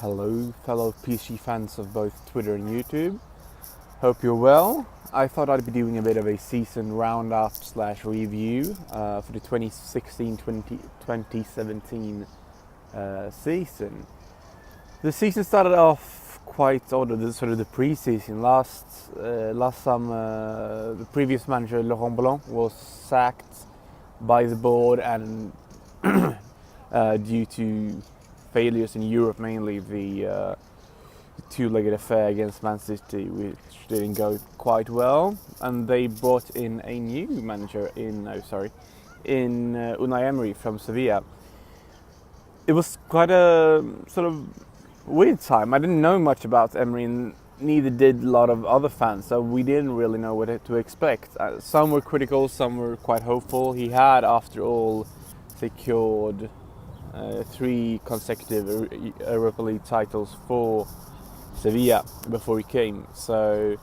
Hello, fellow PSG fans of both Twitter and YouTube. Hope you're well. I thought I'd be doing a bit of a season roundup slash review for the 2016-2017 season. The season started off quite odd. Sort of the pre-season. Last summer, the previous manager Laurent Blanc was sacked by the board and due to failures in Europe, mainly the two-legged affair against Man City, which didn't go quite well, and they brought in a new manager in Unai Emery from Sevilla. It was quite a sort of weird time. I didn't know much about Emery, and neither did a lot of other fans, so we didn't really know what to expect. Some were critical, some were quite hopeful. He had, after all, secured 3 consecutive Europa League titles for Sevilla before he came, so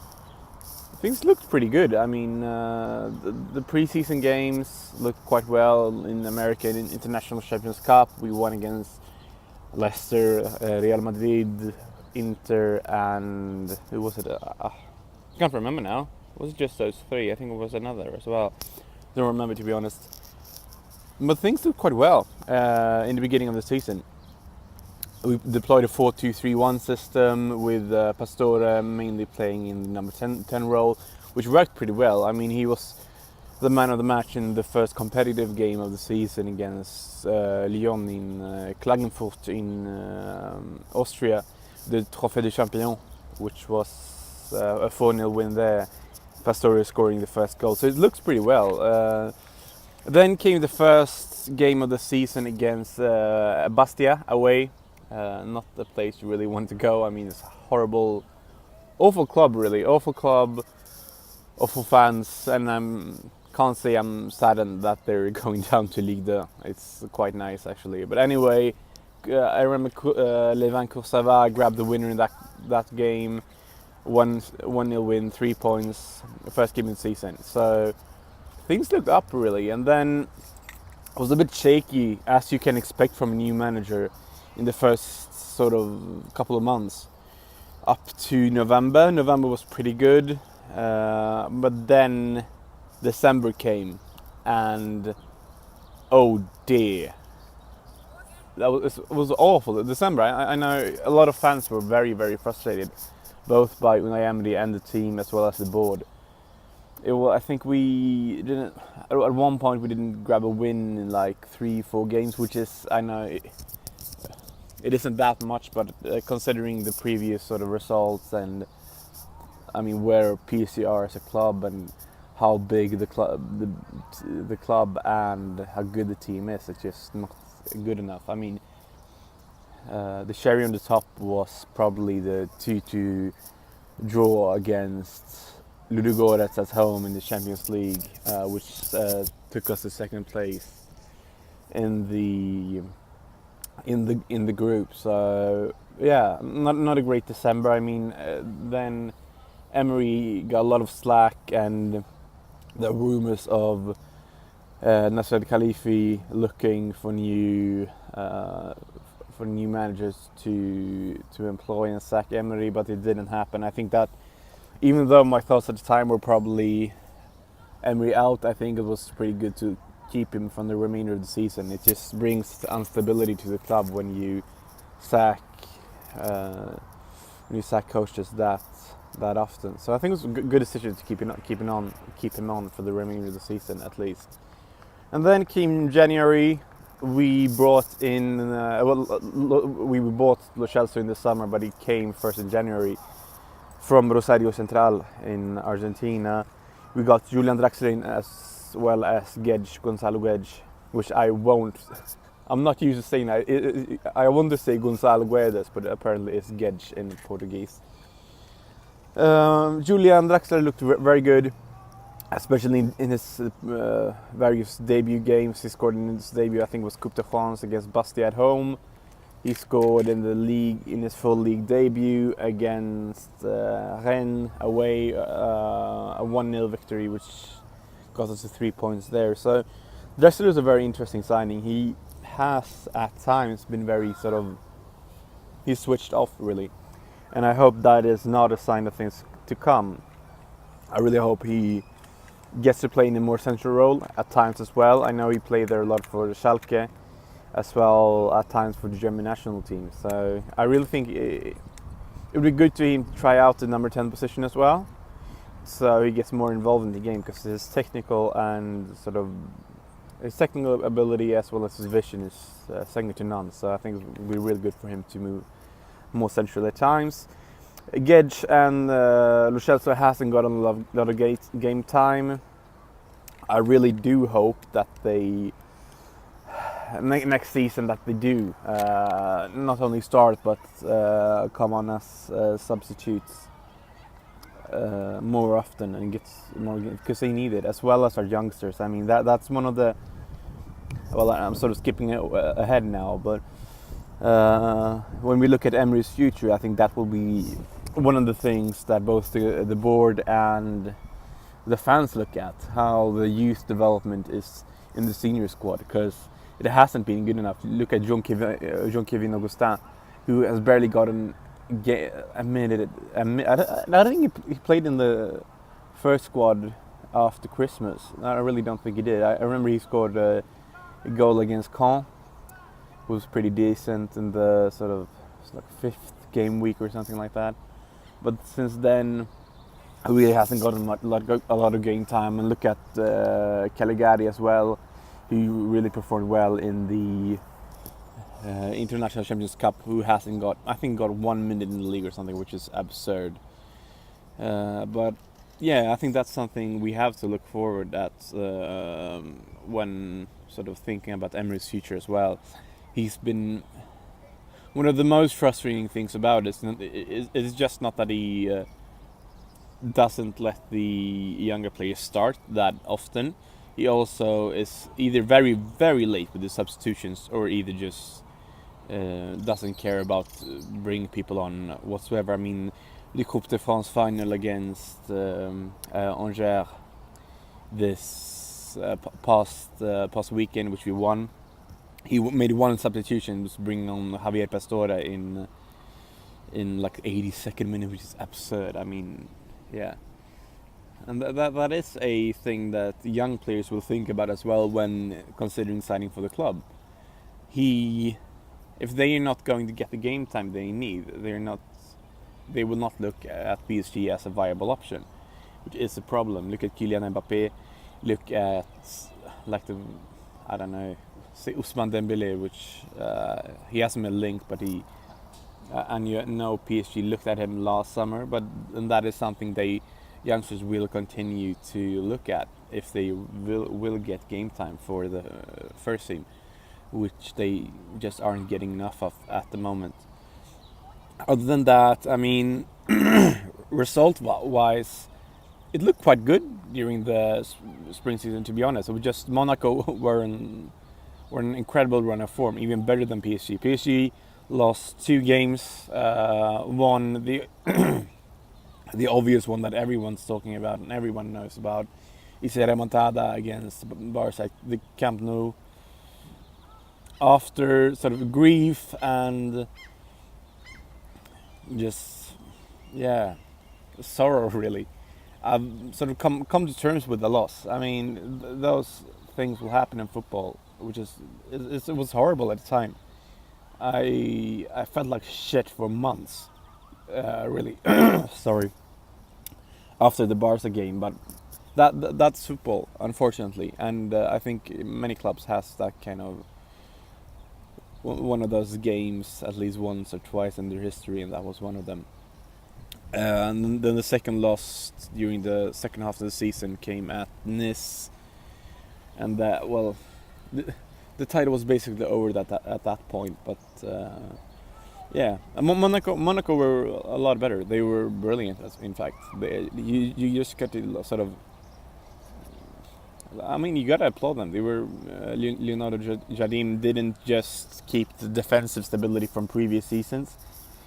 things looked pretty good. I mean, the pre-season games looked quite well in American International Champions Cup. We won against Leicester, Real Madrid, Inter, and who was it? I can't remember now. Was it just those 3? I think it was another as well. Don't remember, to be honest. But things looked quite well in the beginning of the season. We deployed a 4-2-3-1 system with Pastore mainly playing in the number 10 role, which worked pretty well. I mean, he was the man of the match in the first competitive game of the season against Lyon in Klagenfurt in Austria, the Trophée des Champions, which was a 4-0 win there. Pastore scoring the first goal, so it looks pretty well. Then came the first game of the season against Bastia away. Not the place you really want to go. I mean, it's a horrible, awful club, really. Awful club, awful fans, and can't say I'm saddened that they're going down to Ligue 2. It's quite nice, actually. But anyway, I remember Levin Coursava grabbed the winner in that game. 1-0 win, 3 points, first game in the season. So things looked up, really. And then it was a bit shaky, as you can expect from a new manager, in the first sort of couple of months up to November. November was pretty good, but then December came, and oh dear, it was awful. December, I know a lot of fans were very, very frustrated, both by Unai Emery and the team as well as the board. I think we didn't. At one point, we didn't grab a win in like 3-4 games, which is, I know, it isn't that much, but considering the previous sort of results and I mean where PSG are as a club and how big the club and how good the team is, it's just not good enough. I mean, the cherry on the top was probably the 2-2 draw against Ludogorets at home in the Champions League, which took us to second place in the group. So yeah, not a great December. I mean, then Emery got a lot of slack, and the rumors of Nasser Khalifi looking for new managers to employ and sack Emery, but it didn't happen. I think that even though my thoughts at the time were probably Emery out, I think it was pretty good to keep him from the remainder of the season. It just brings instability to the club when you sack coaches that often. So I think it was a good decision to keep him on for the remainder of the season at least. And then came January. We brought in we bought Lo Celso in the summer, but he came first in January from Rosario Central in Argentina. We got Julian Draxler in as well as Gonzalo Guedes, which I'm not used to saying that. I want to say Gonzalo Guedes, but apparently it's Guedes in Portuguese. Julian Draxler looked very good, especially in his various debut games. He scored in his debut, I think it was Coupe de France against Bastia at home. He scored in the league in his full league debut against Rennes away, a 1-0 victory, which got us to 3 points there. So Drexler is a very interesting signing. He has at times been very sort of He's switched off really, and I hope that is not a sign of things to come. I really hope he gets to play in a more central role at times as well. I know he played there a lot for Schalke, as well at times for the German national team. So I really think it would be good to him to try out the number 10 position as well, so he gets more involved in the game, because his technical ability as well as his vision is second to none. So I think it would be really good for him to move more central at times. Gedge and Lo Celso hasn't gotten a lot of game time. I really do hope that they next season that they do not only start but come on as substitutes more often and get more, because they need it, as well as our youngsters. I mean that's one of the, well, I'm sort of skipping ahead now, but when we look at Emery's future, I think that will be one of the things that both the board and the fans look at, how the youth development is in the senior squad, because it hasn't been good enough. Look at Jean-Kevin Augustin, who has barely gotten a minute. I don't think he played in the first squad after Christmas. I really don't think he did. I remember he scored a goal against Caen, was pretty decent in the sort of fifth game week or something like that. But since then, he really hasn't gotten a lot of game time. And look at Caligari as well, who really performed well in the International Champions Cup, who hasn't got 1 minute in the league or something, which is absurd. But yeah, I think that's something we have to look forward at when sort of thinking about Emery's future as well. He's been one of the most frustrating things about it is just not that he doesn't let the younger players start that often. He also is either very, very late with the substitutions, or either just doesn't care about bringing people on whatsoever. I mean, the Coupe de France final against Angers this past weekend, which we won, he made one substitution, was bringing on Javier Pastore in like 82nd minute, which is absurd. I mean, yeah. And that is a thing that young players will think about as well when considering signing for the club. If they are not going to get the game time they need, they will not look at PSG as a viable option, which is a problem. Look at Kylian Mbappé. Look at say Ousmane Dembélé, which he hasn't been linked, but PSG looked at him last summer, and that is something youngsters will continue to look at if they will get game time for the first team, which they just aren't getting enough of at the moment. Other than that, I mean, result-wise, it looked quite good during the spring season, to be honest. It was just Monaco were an incredible run of form, even better than PSG. PSG lost 2 games, won the the obvious one that everyone's talking about and everyone knows about, is a remontada against Barca, the Camp Nou. After sort of grief and just sorrow, really, I've sort of come to terms with the loss. I mean, those things will happen in football, which it was horrible at the time. I felt like shit for months, really. Sorry. After the Barca game, but that's football, unfortunately, and I think many clubs has that kind of one of those games at least once or twice in their history, and that was one of them. And then the second loss during the second half of the season came at Nice, and the title was basically over at that point. But Monaco were a lot better. They were brilliant, in fact. You just got to sort of, I mean, you gotta applaud them. They were Leonardo Jardim didn't just keep the defensive stability from previous seasons.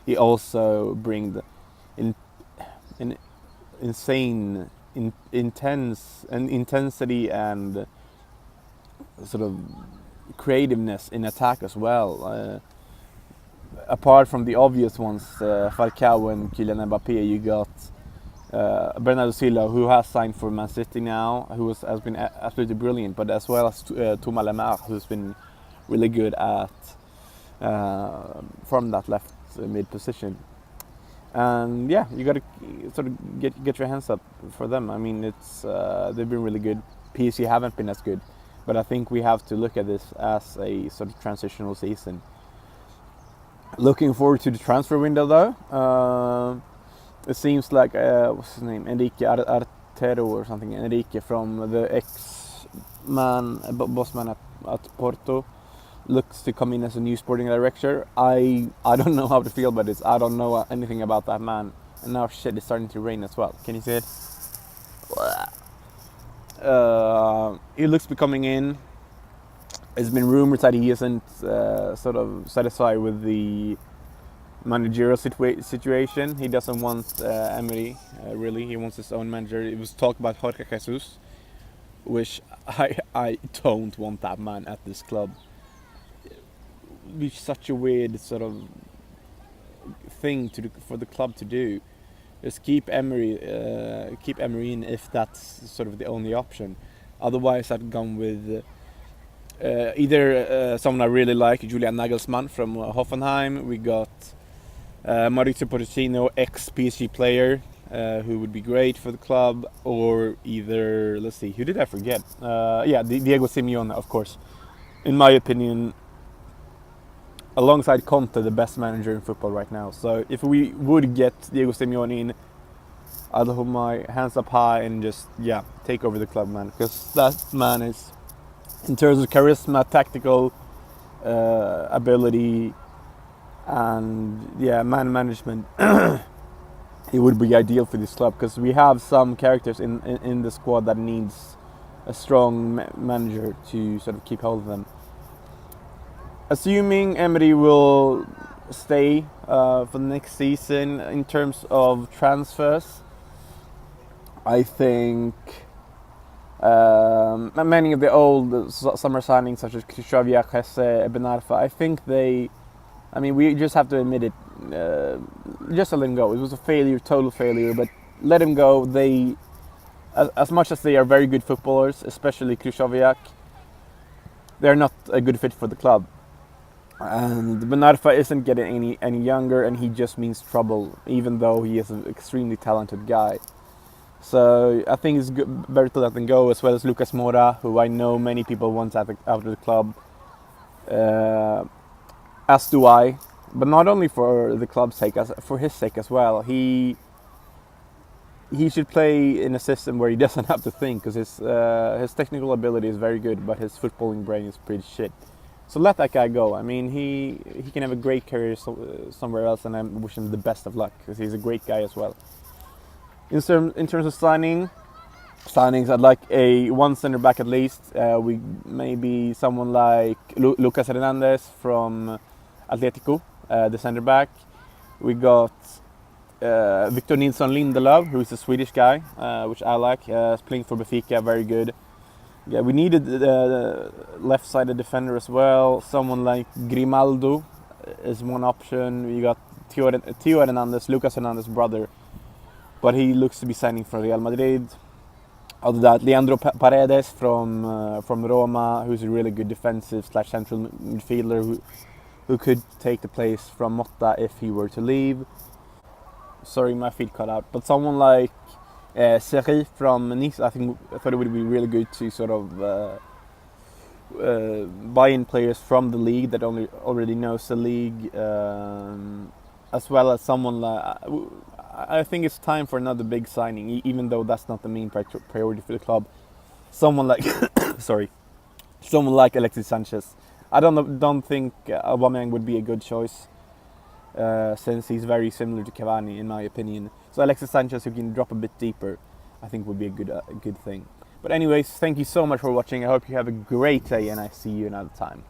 He also bring the insane intensity and sort of creativeness in attack as well. apart from the obvious ones, Falcao and Kylian Mbappe, you got Bernardo Silva, who has signed for Man City now, who has been absolutely brilliant, but as well as Thomas Lemar, who's been really good at from that left mid position. And yeah, you got to sort of get your hands up for them. I mean, it's they've been really good. PSG haven't been as good, but I think we have to look at this as a sort of transitional season. Looking forward to the transfer window, though. It seems like what's his name, Enrique Artero or something. Enrique from the boss man at Porto, looks to come in as a new sporting director. I don't know how to feel about this. I don't know anything about that man. And now shit is starting to rain as well. Can you see it? He looks to be coming in. It's been rumored that he isn't sort of satisfied with the managerial situation. He doesn't want Emery, really. He wants his own manager. It was talk about Jorge Jesus, which I don't want that man at this club. It'd be such a weird sort of thing for the club to do. Just keep Emery in if that's sort of the only option. Otherwise, I'd gone with either someone I really like, Julian Nagelsmann from Hoffenheim. We got Maurizio Pochettino, ex-PSG player, who would be great for the club. Or either, let's see, who did I forget? Diego Simeone, of course. In my opinion, alongside Conte, the best manager in football right now. So if we would get Diego Simeone in, I'd hold my hands up high and just, take over the club, man. Because that man is, in terms of charisma, tactical ability, and man management, it would be ideal for this club. Because we have some characters in the squad that needs a strong manager to sort of keep hold of them. Assuming Emery will stay for the next season, in terms of transfers, I think many of the old summer signings, such as Krychowiak, Hesse, Ben Arfa, I think we just have to admit it, just to let him go. It was a failure, total failure, but let him go. They, as much as they are very good footballers, especially Krychowiak, they're not a good fit for the club. And Ben Arfa isn't getting any younger, and he just means trouble, even though he is an extremely talented guy. So I think it's better to let them go, as well as Lucas Moura, who I know many people want out of the club. As do I, but not only for the club's sake, for his sake as well. He should play in a system where he doesn't have to think, because his technical ability is very good, but his footballing brain is pretty shit. So let that guy go. I mean, he can have a great career somewhere else, and I wish him the best of luck, because he's a great guy as well. In terms of signings, I'd like one centre back at least. We maybe someone like Lucas Hernandez from Atletico, the centre back. We got Victor Nilsson Lindelöf, who is a Swedish guy, which I like. Playing for Benfica, very good. Yeah, we needed the left-sided defender as well. Someone like Grimaldo is one option. We got Theo Hernandez, Lucas Hernandez's brother, but he looks to be signing for Real Madrid. Other than that, Leandro Paredes from Roma, who's a really good defensive / central midfielder who could take the place from Motta if he were to leave. Sorry, my feet cut out. But someone like Seri from Nice, I thought it would be really good to sort of buy in players from the league that already knows the league, as well as someone like. I think it's time for another big signing, even though that's not the main priority for the club. Someone like, someone like Alexis Sanchez. I don't think Aubameyang would be a good choice, since he's very similar to Cavani, in my opinion. So Alexis Sanchez, who can drop a bit deeper, I think would be a good thing. But anyways, thank you so much for watching. I hope you have a great day, and I see you another time.